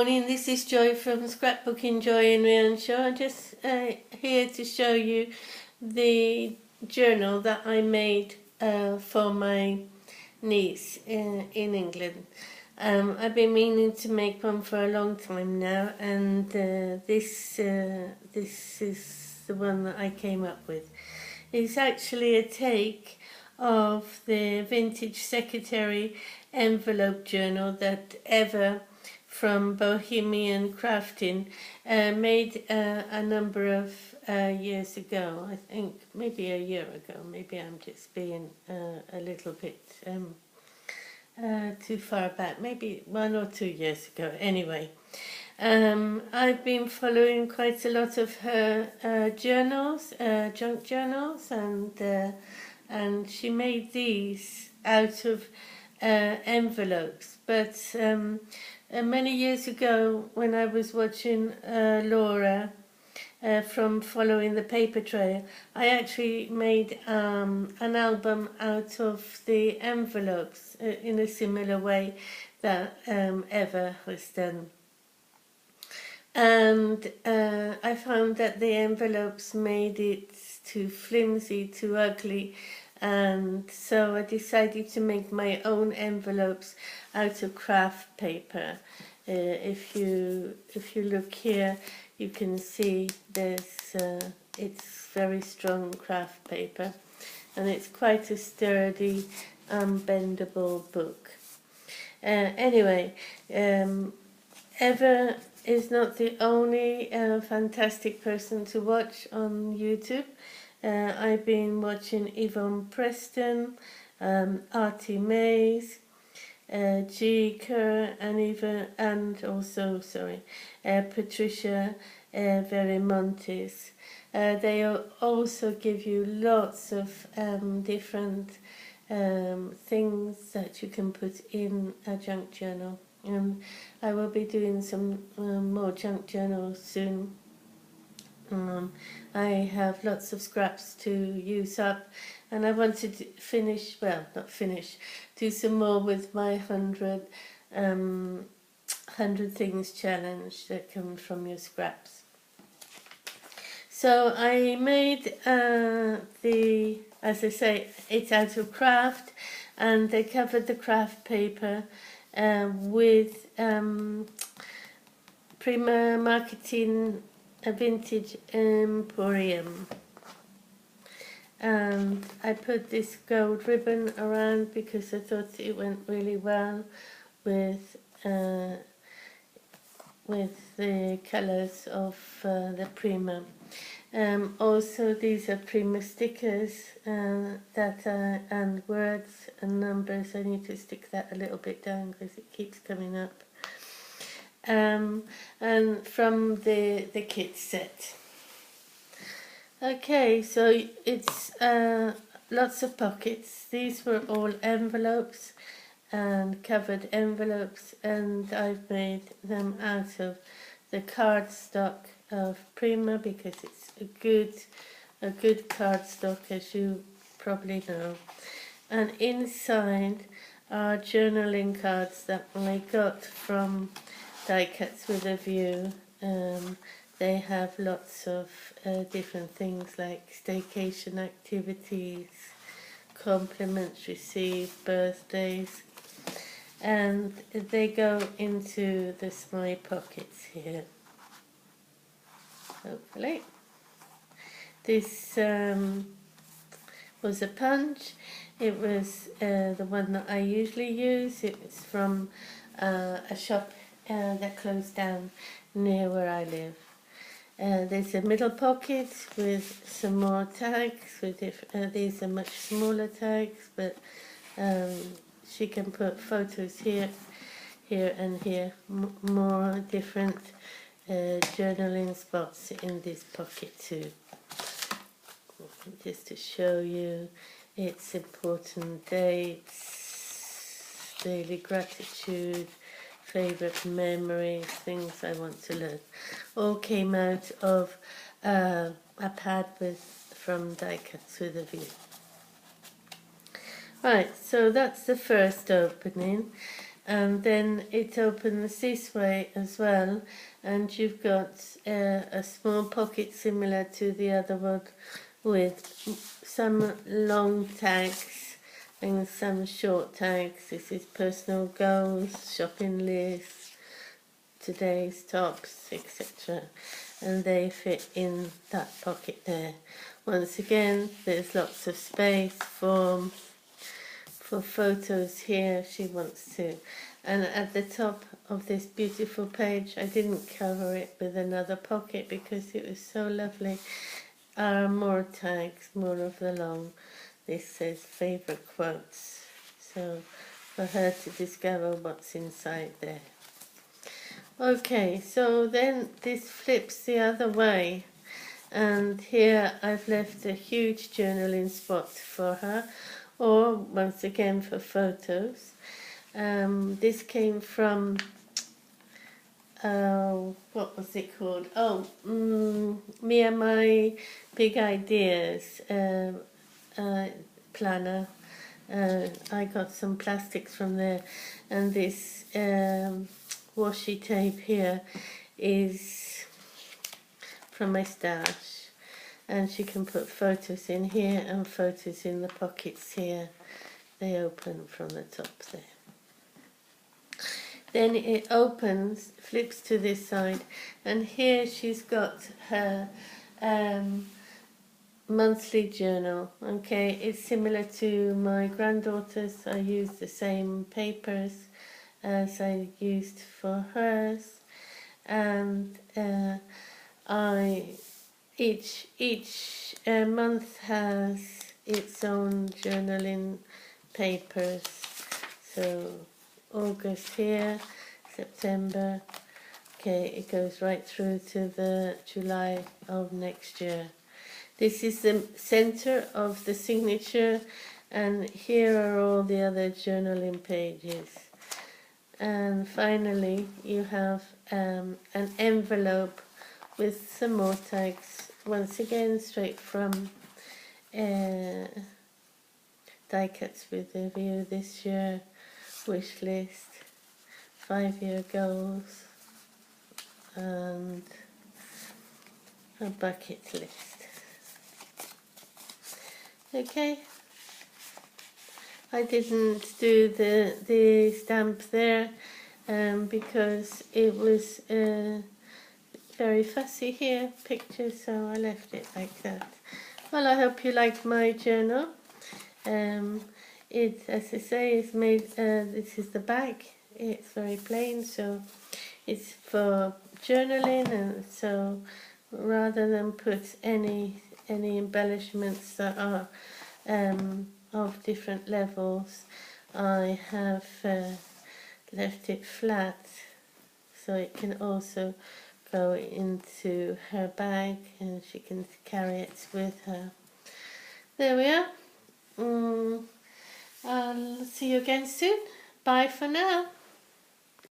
morning, this is Joy from Scrapbooking Joy in Rianshaw. I'm just here to show you the journal that I made for my niece in England. I've been meaning to make one for a long time now, and this is the one that I came up with. It's actually a take of the vintage secretary envelope journal that Eva from Bohemian Crafting made a number of years ago. I think maybe a year ago. Maybe I'm just being a little bit too far back. Maybe 1 or 2 years ago. Anyway, I've been following quite a lot of her journals, junk journals, and she made these out of envelopes. But many years ago, when I was watching Laura from Following the Paper Trail, I actually made an album out of the envelopes in a similar way that Eva has done. And I found that the envelopes made it too flimsy, too ugly, and so I decided to make my own envelopes out of craft paper. If you look here, you can see there's it's very strong craft paper, and it's quite a sturdy, unbendable book. Anyway, Eva is not the only fantastic person to watch on YouTube. I've been watching Yvonne Preston, Artie Mays, G. Kerr, and also Patricia Verimontis. They also give you lots of different things that you can put in a junk journal. And I will be doing some more junk journals soon. I have lots of scraps to use up, and I wanted to do some more with my 100 things challenge that comes from your scraps. So I made as I say, it's out of craft, and they covered the craft paper with Prima Marketing a Vintage Emporium, and I put this gold ribbon around because I thought it went really well with the colours of the Prima. Also, these are Prima stickers and words and numbers. I need to stick that a little bit down because it keeps coming up. And from the kit set. Okay, so it's lots of pockets. These were all envelopes and covered envelopes, and I've made them out of the cardstock of Prima because it's a good cardstock, as you probably know. And inside are journaling cards that I got from Die Cuts with a View. They have lots of different things like staycation activities, compliments received, birthdays, and they go into the my pockets here. Hopefully. This was a punch. It was the one that I usually use. It was from a shop that closed down near where I live. There's a middle pocket with some more tags. These are much smaller tags, but she can put photos here, and here. More different journaling spots in this pocket too. Just to show you, it's important dates, daily gratitude, favourite memories, things I want to learn. All came out of a pad from Die Cuts with a View. Right, so that's the first opening. and then it opens this way as well, and you've got a small pocket similar to the other one with some long tags and some short tags. This is personal goals, shopping lists, today's tops, etc. And they fit in that pocket there. Once again, there's lots of space for photos here if she wants to. And at the top of this beautiful page, I didn't cover it with another pocket because it was so lovely, are more tags, more of the long. This says favourite quotes, so for her to discover what's inside there. Okay, so then this flips the other way, and here I've left a huge journaling spot for her, or once again for photos. This came from, what was it called? Oh, Me and My Big Ideas planner. I got some plastics from there, and this washi tape here is from my stash, and she can put photos in here and photos in the pockets here. They open from the top there. Then it opens, flips to this side, and here she's got her monthly journal. Okay, it's similar to my granddaughter's. I use the same papers as I used for hers, and each month has its own journaling papers. So August here, September, okay, it goes right through to the July of next year. This is the center of the signature, and here are all the other journaling pages. And finally you have an envelope with some more tags, once again straight from Die Cuts with a View this year, wish list, 5-year goals, and a bucket list. Okay, I didn't do the stamp there because it was very fussy here, picture, so I left it like that. Well, I hope you liked my journal. It, as I say, is made, this is the back, it's very plain, so it's for journaling, and so rather than put any embellishments that are of different levels, I have left it flat so it can also go into her bag and she can carry it with her. There we are. I'll see you again soon. Bye for now.